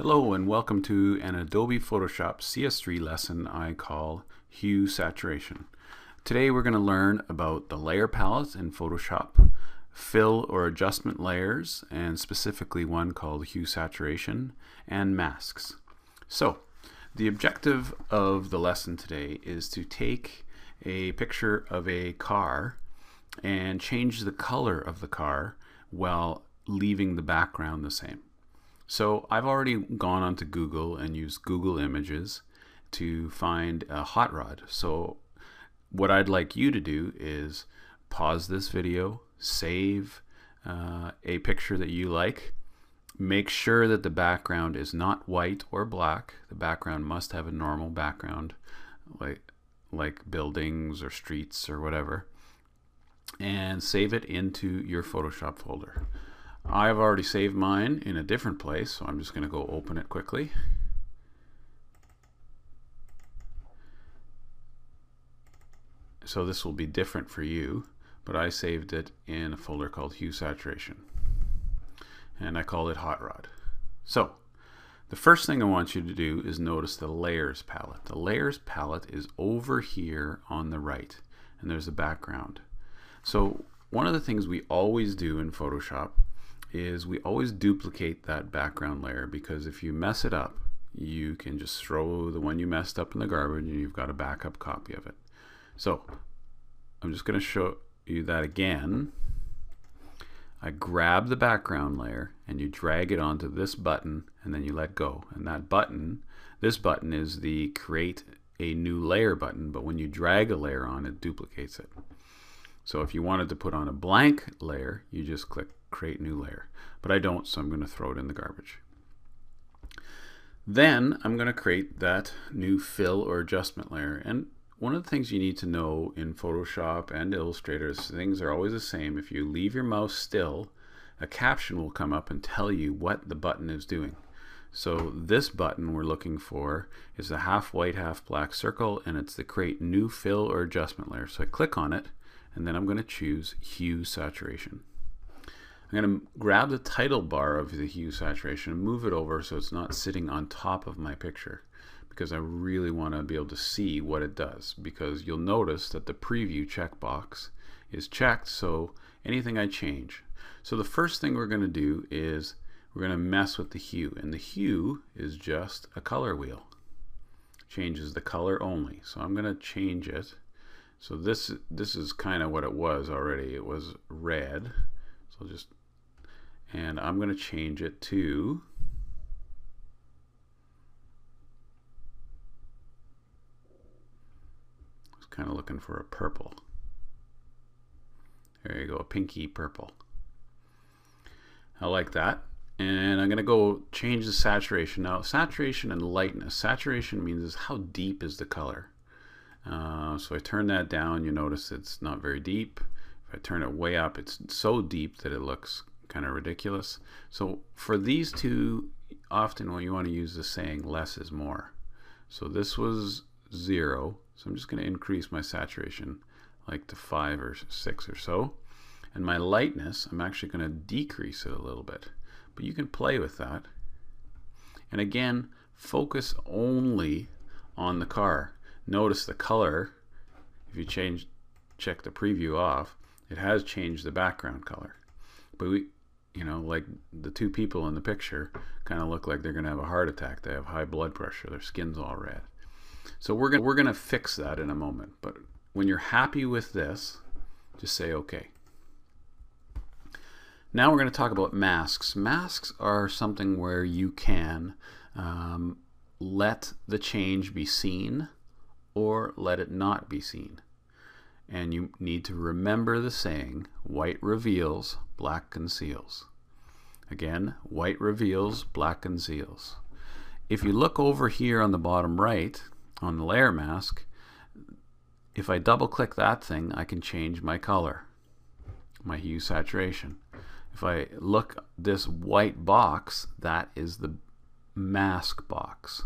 Hello and welcome to an Adobe Photoshop CS3 lesson I call Hue Saturation. Today we're going to learn about the layer palette in Photoshop, fill or adjustment layers, and specifically one called Hue Saturation, and masks. So the objective of the lesson today is to take a picture of a car and change the color of the car while leaving the background the same. So I've already gone onto Google and used Google Images to find a hot rod. So what I'd like you to do is pause this video, save a picture that you like, make sure that the background is not white or black. The background must have a normal background like buildings or streets or whatever, and save it into your Photoshop folder. I've already saved mine in a different place, so I'm just going to go open it quickly. So this will be different for you, but I saved it in a folder called Hue Saturation, and I called it Hot Rod. So the first thing I want you to do is notice the Layers palette. The Layers palette is over here on the right, and there's a background. So one of the things we always do in Photoshop is we always duplicate that background layer, because if you mess it up, you can just throw the one you messed up in the garbage and you've got a backup copy of it. So I'm just going to show you that again. I grab the background layer and you drag it onto this button and then you let go. And that button, this button is the create a new layer button, but when you drag a layer on, it duplicates it. So if you wanted to put on a blank layer, you just click create new layer, but I don't, so I'm going to throw it in the garbage. Then I'm going to create that new fill or adjustment layer. And one of the things you need to know in Photoshop and Illustrator is things are always the same. If you leave your mouse still, a caption will come up and tell you what the button is doing. So this button we're looking for is a half white, half black circle, and it's the create new fill or adjustment layer. So I click on it, and then I'm going to choose Hue Saturation. I'm going to grab the title bar of the Hue Saturation and move it over so it's not sitting on top of my picture, because I really want to be able to see what it does, because you'll notice that the preview checkbox is checked, so anything I change. So the first thing we're going to do is we're going to mess with the hue, and the hue is just a color wheel. Changes the color only. So I'm going to change it. So this is kind of what it was already. It was red. So and I'm going to change it to kind of looking for a purple. There you go, a pinky purple. I like that. And I'm going to go change the saturation. Now, saturation and lightness. Saturation means how deep is the color. So I turn that down. You notice it's not very deep. If I turn it way up, it's so deep that it looks kind of ridiculous. So for these two, often when you want to use the saying less is more. So this was 0. So I'm just going to increase my saturation like to 5 or 6 or so. And my lightness, I'm actually going to decrease it a little bit. But you can play with that. And again, focus only on the car. Notice the color. If you check the preview off, it has changed the background color. But like the two people in the picture kind of look like they're going to have a heart attack. They have high blood pressure. Their skin's all red. So we're going to fix that in a moment. But when you're happy with this, just say OK. Now we're going to talk about masks. Masks are something where you can let the change be seen or let it not be seen. And you need to remember the saying, white reveals, black conceals. Again, white reveals, black conceals. If you look over here on the bottom right, on the layer mask, if I double click that thing, I can change my color, my hue saturation. If I look this white box, that is the mask box.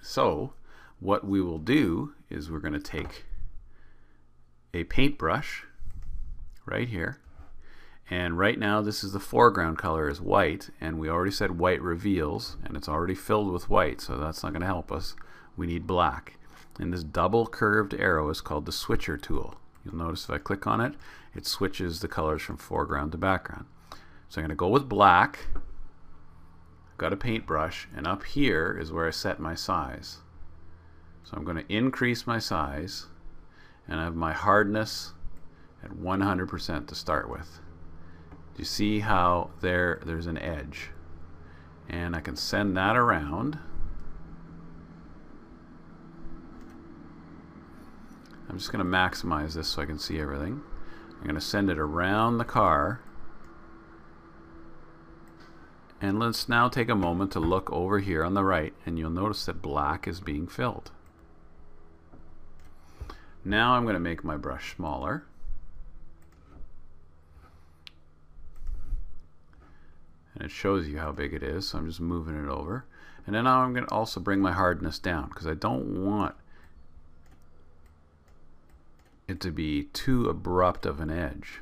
So what we will do is we're going to take a paintbrush right here, And right now this is the foreground color is white, and we already said white reveals, and it's already filled with white, so that's not going to help us. We need black. And this double curved arrow is called the switcher tool. You'll notice if I click on it, it switches the colors from foreground to background. So I'm going to go with black. I've got a paintbrush, and up here is where I set my size. So I'm going to increase my size, and I have my hardness at 100% to start with. Do you see how there's an edge? And I can send that around. I'm just going to maximize this so I can see everything. I'm going to send it around the car. And let's now take a moment to look over here on the right, and you'll notice that black is being filled. Now I'm going to make my brush smaller. And it shows you how big it is, so I'm just moving it over. And then now I'm going to also bring my hardness down, because I don't want it to be too abrupt of an edge.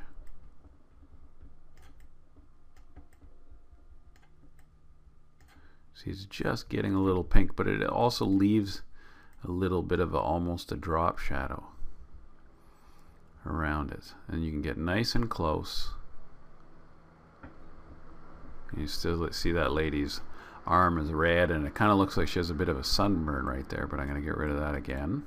See, it's just getting a little pink, but it also leaves a little bit of almost a drop shadow around it. And you can get nice and close. You still see that lady's arm is red, and it kind of looks like she has a bit of a sunburn right there, but I'm going to get rid of that again.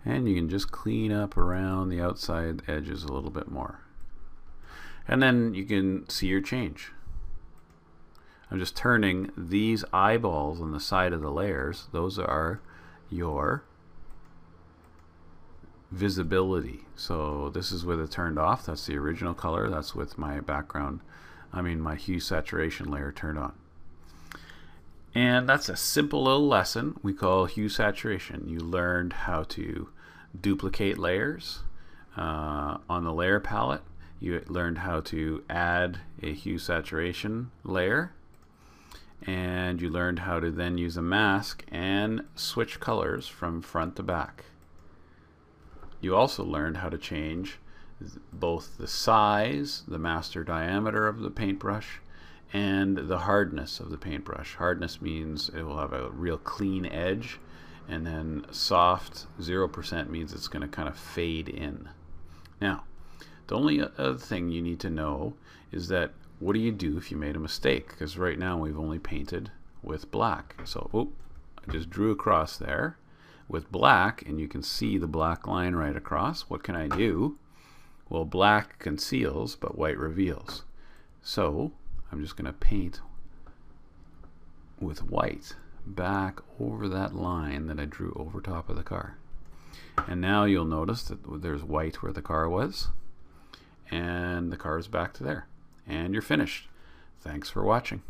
And you can just clean up around the outside edges a little bit more. And then you can see your change. I'm just turning these eyeballs on the side of the layers. Those are your visibility. So this is with it turned off. That's the original color. That's with my background, my hue saturation layer turned on. And that's a simple little lesson we call hue saturation. You learned how to duplicate layers on the layer palette. You learned how to add a hue saturation layer. And you learned how to then use a mask and switch colors from front to back. You also learned how to change both the size, the master diameter of the paintbrush, and the hardness of the paintbrush. Hardness means it will have a real clean edge, and then soft 0% means it's going to kind of fade in. Now, the only other thing you need to know is that what do you do if you made a mistake? Because right now we've only painted with black. So, I just drew across there with black, and you can see the black line right across. What can I do? Well, black conceals, but white reveals. So, I'm just going to paint with white back over that line that I drew over top of the car. And now you'll notice that there's white where the car was, and the car is back to there. And you're finished. Thanks for watching.